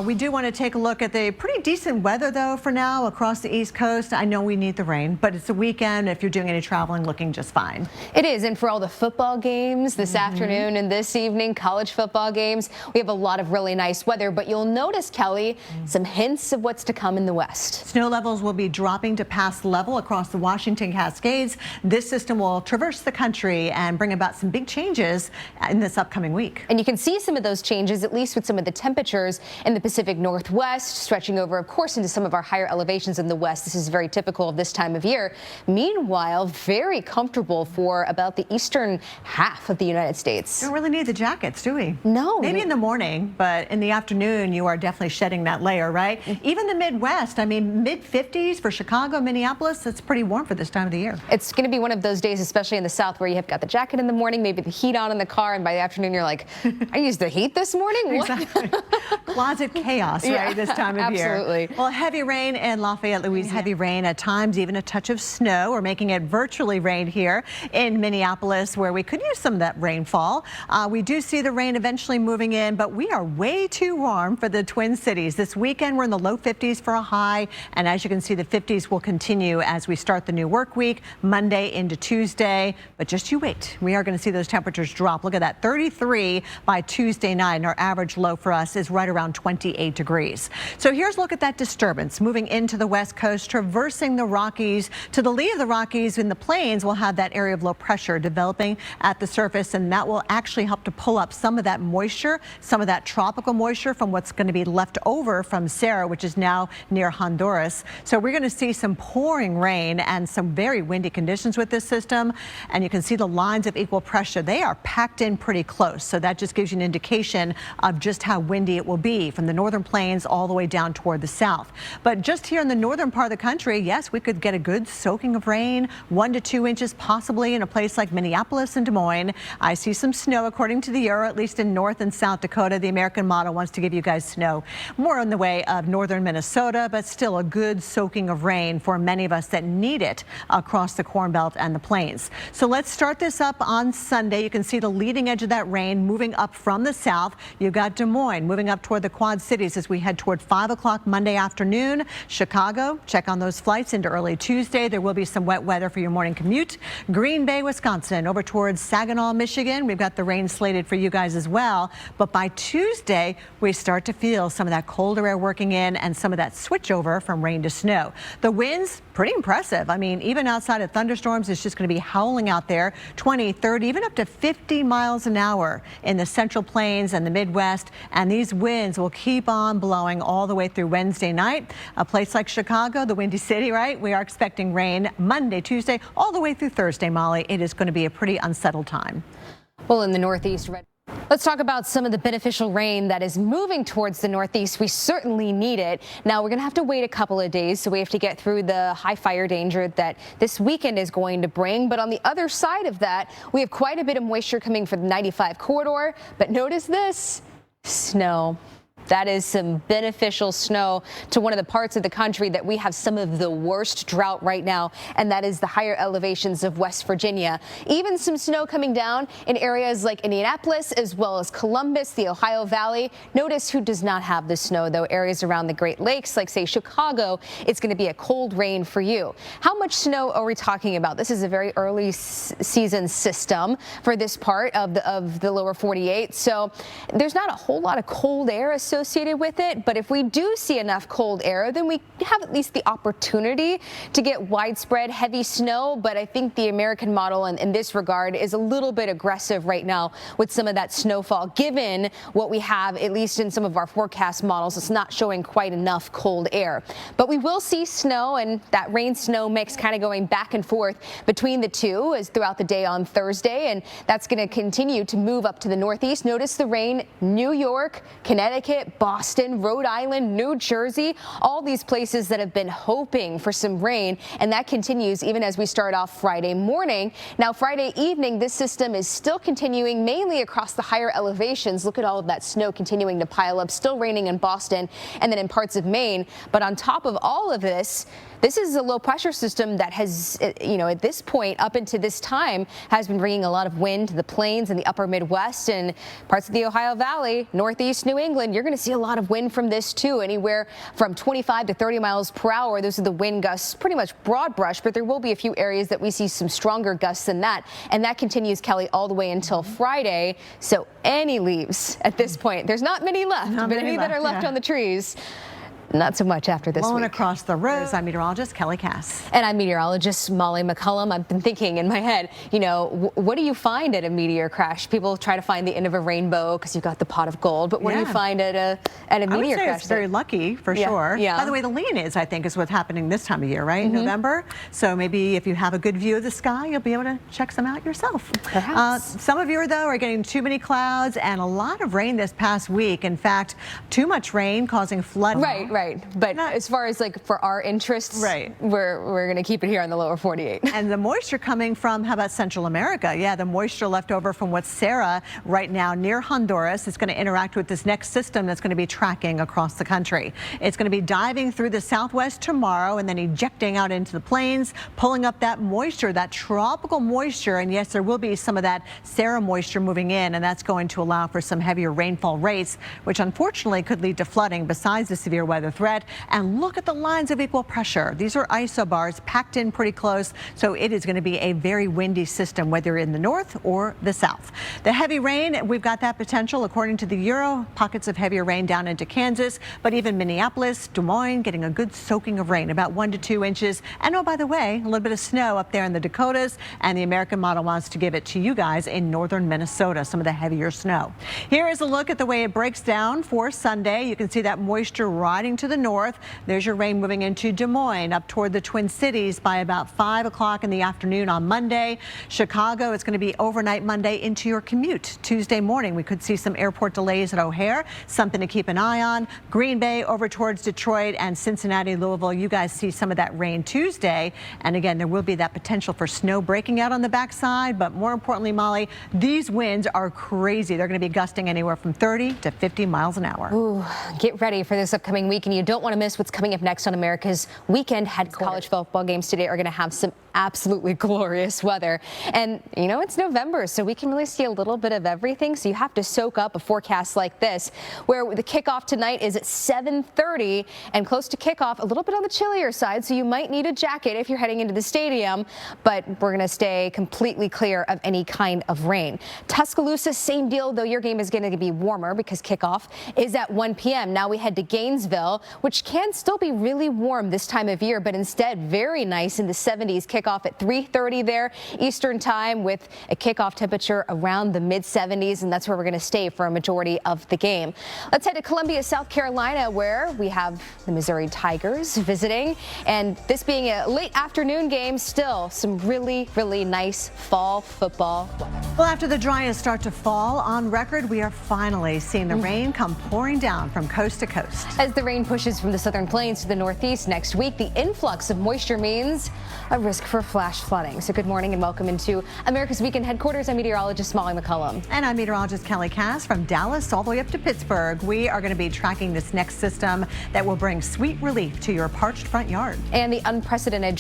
We do want to take a look at the pretty decent weather, though, for now across the East Coast. I know we need the rain, but it's a weekend. If you're doing any traveling, looking just fine. It is, and for all the football games this afternoon and this evening, college football games, we have a lot of really nice weather, but you'll notice, Kelly, some hints of what's to come in the west. Snow levels will be dropping to past level across the Washington Cascades. This system will traverse the country and bring about some big changes in this upcoming week. And you can see some of those changes, at least with some of the temperatures in the Pacific Northwest, stretching over, of course, into some of our higher elevations in the west. This is very typical of this time of year. Meanwhile, very comfortable for about the eastern half of the United States. Don't really need the jackets, do we? No. Maybe in the morning, but in the afternoon, you are definitely shedding that layer, right? Even the Midwest, I mean, mid-50s for Chicago, Minneapolis, that's pretty warm for this time of the year. It's going to be one of those days, especially in the south, where you have got the jacket in the morning, maybe the heat on in the car, and by the afternoon, you're like, I used the heat this morning? Exactly. Closet chaos, right, this time of year. Absolutely. Well, heavy rain in Lafayette, Louisiana. Heavy rain at times, even a touch of snow. We're making it virtually rain here in Minneapolis, where we could use some of that rainfall. We do see the rain eventually moving in, but we are way too warm for the Twin Cities. This weekend, we're in the low 50s for a high, and as you can see, the 50s will continue as we start the new work week, Monday into Tuesday. But just you wait. We are going to see those temperatures drop. Look at that, 33 by Tuesday night, and our average low for us is right around 28 degrees. So here's a look at that disturbance moving into the west coast, traversing the Rockies. To the lee of the Rockies in the plains, we'll have that area of low pressure developing at the surface, and that will actually help to pull up some of that moisture, some of that tropical moisture from what's going to be left over from Sarah, which is now near Honduras. So we're going to see some pouring rain and some very windy conditions with this system, and you can see the lines of equal pressure. They are packed in pretty close, so that just gives you an indication of just how windy it will be from the northern plains all the way down toward the south. But just here in the northern part of the country, yes, we could get a good soaking of rain, 1 to 2 inches possibly in a place like Minneapolis and Des Moines. I see some snow according to the Euro, at least in North and South Dakota. The American model wants to give you guys snow more in the way of northern Minnesota, but still a good soaking of rain for many of us that need it across the Corn Belt and the plains. So let's start this up on Sunday. You can see the leading edge of that rain moving up from the south. You've got Des Moines moving up toward the Quad Cities as we head toward 5 o'clock Monday afternoon. Chicago, check on those flights into early Tuesday. There will be some wet weather for your morning commute. Green Bay, Wisconsin, over towards Saginaw, Michigan. We've got the rain slated for you guys as well. But by Tuesday, we start to feel some of that colder air working in and some of that switch over from rain to snow. The winds, pretty impressive. I mean, even outside of thunderstorms, it's just going to be howling out there, 20, 30, even up to 50 miles an hour in the central plains and the Midwest. And these winds will keep on blowing all the way through Wednesday night. A place like Chicago, the Windy City, right? We are expecting rain Monday, Tuesday, all the way through Thursday, Molly. It is going to be a pretty unsettled time. Well, in the Northeast, let's talk about some of the beneficial rain that is moving towards the Northeast. We certainly need it. Now, we're going to have to wait a couple of days, so we have to get through the high fire danger that this weekend is going to bring. But on the other side of that, we have quite a bit of moisture coming from the 95 corridor. But notice this, snow. That is some beneficial snow to one of the parts of the country that we have some of the worst drought right now, and that is the higher elevations of West Virginia. Even some snow coming down in areas like Indianapolis as well as Columbus, the Ohio Valley. Notice who does not have the snow, though. Areas around the Great Lakes, like, say, Chicago, it's going to be a cold rain for you. How much snow are we talking about? This is a very early season system for this part of the lower 48, so there's not a whole lot of cold air associated with it, but if we do see enough cold air, then we have at least the opportunity to get widespread heavy snow. But I think the American model in this regard is a little bit aggressive right now with some of that snowfall, given what we have, at least in some of our forecast models. It's not showing quite enough cold air, but we will see snow, and that rain snow mix kind of going back and forth between the two as throughout the day on Thursday, and that's going to continue to move up to the Northeast. Notice the rain, New York, Connecticut, Boston, Rhode Island, New Jersey, all these places that have been hoping for some rain, and that continues even as we start off Friday morning. Now, Friday evening, this system is still continuing mainly across the higher elevations. Look at all of that snow continuing to pile up, still raining in Boston and then in parts of Maine. But on top of all of this, this is a low pressure system that has, at this point, up into this time, has been bringing a lot of wind to the plains and the upper Midwest and parts of the Ohio Valley, Northeast New England. You're going going to see a lot of wind from this too, anywhere from 25 to 30 miles per hour. Those are the wind gusts, pretty much broad brush, but there will be a few areas that we see some stronger gusts than that. And that continues, Kelly, all the way until Friday. So any leaves at this point, there's not many left, but any that are left on the trees, not so much after this Blowing week. across the road. I'm meteorologist Kelly Cass. And I'm meteorologist Molly McCollum. I've been thinking in my head, you know, what do you find at a meteor crash? People try to find the end of a rainbow because you've got the pot of gold, but what do you find at a meteor I would say crash? It's very lucky for sure. Yeah. By the way, the lean is, I think, is what's happening this time of year, right? November. So maybe if you have a good view of the sky, you'll be able to check some out yourself. Perhaps. Some of you, though, are getting too many clouds and a lot of rain this past week. In fact, too much rain causing flooding. Right. But as far as like for our interests, we're going to keep it here on the lower 48. And the moisture coming from, how about Central America? Yeah, the moisture left over from what's Sarah right now near Honduras is going to interact with this next system that's going to be tracking across the country. It's going to be diving through the southwest tomorrow and then ejecting out into the plains, pulling up that moisture, that tropical moisture. And yes, there will be some of that Sarah moisture moving in, and that's going to allow for some heavier rainfall rates, which unfortunately could lead to flooding besides the severe weather threat. And look at the lines of equal pressure. These are isobars packed in pretty close, so it is going to be a very windy system, whether in the north or the south. The heavy rain, we've got that potential, according to the Euro, pockets of heavier rain down into Kansas, but even Minneapolis, Des Moines, getting a good soaking of rain, about 1 to 2 inches. And oh, by the way, a little bit of snow up there in the Dakotas, and the American model wants to give it to you guys in northern Minnesota, some of the heavier snow. Here is a look at the way it breaks down for Sunday. You can see that moisture riding to the north. There's your rain moving into Des Moines, up toward the Twin Cities by about 5 o'clock in the afternoon on Monday. Chicago, it's going to be overnight Monday into your commute. Tuesday morning, we could see some airport delays at O'Hare, something to keep an eye on. Green Bay over towards Detroit and Cincinnati, Louisville, you guys see some of that rain Tuesday. And again, there will be that potential for snow breaking out on the backside. But more importantly, Molly, these winds are crazy. They're going to be gusting anywhere from 30 to 50 miles an hour. Ooh, get ready for this upcoming week, and you don't want to miss what's coming up next on America's Weekend. College football games today are going to have some absolutely glorious weather. And, you know, it's November, so we can really see a little bit of everything. So you have to soak up a forecast like this, where the kickoff tonight is at 7:30 and close to kickoff, a little bit on the chillier side. So you might need a jacket if you're heading into the stadium, but we're going to stay completely clear of any kind of rain. Tuscaloosa, same deal, though your game is going to be warmer because kickoff is at 1 p.m. Now we head to Gainesville, which can still be really warm this time of year, but instead very nice in the 70s. Kickoff at 3:30 there Eastern time with a kickoff temperature around the mid-70s, and that's where we're going to stay for a majority of the game. Let's head to Columbia, South Carolina, where we have the Missouri Tigers visiting, and this being a late afternoon game, still some really nice fall football. Well, after the driest start to fall on record, we are finally seeing the rain come pouring down from coast to coast. As the rain pushes from the southern plains to the northeast next week, the influx of moisture means a risk for flash flooding. So good morning and welcome into America's Weekend headquarters. I'm meteorologist Molly McCollum. And I'm meteorologist Kelly Cass from Dallas all the way up to Pittsburgh. We are going to be tracking this next system that will bring sweet relief to your parched front yard. And the unprecedented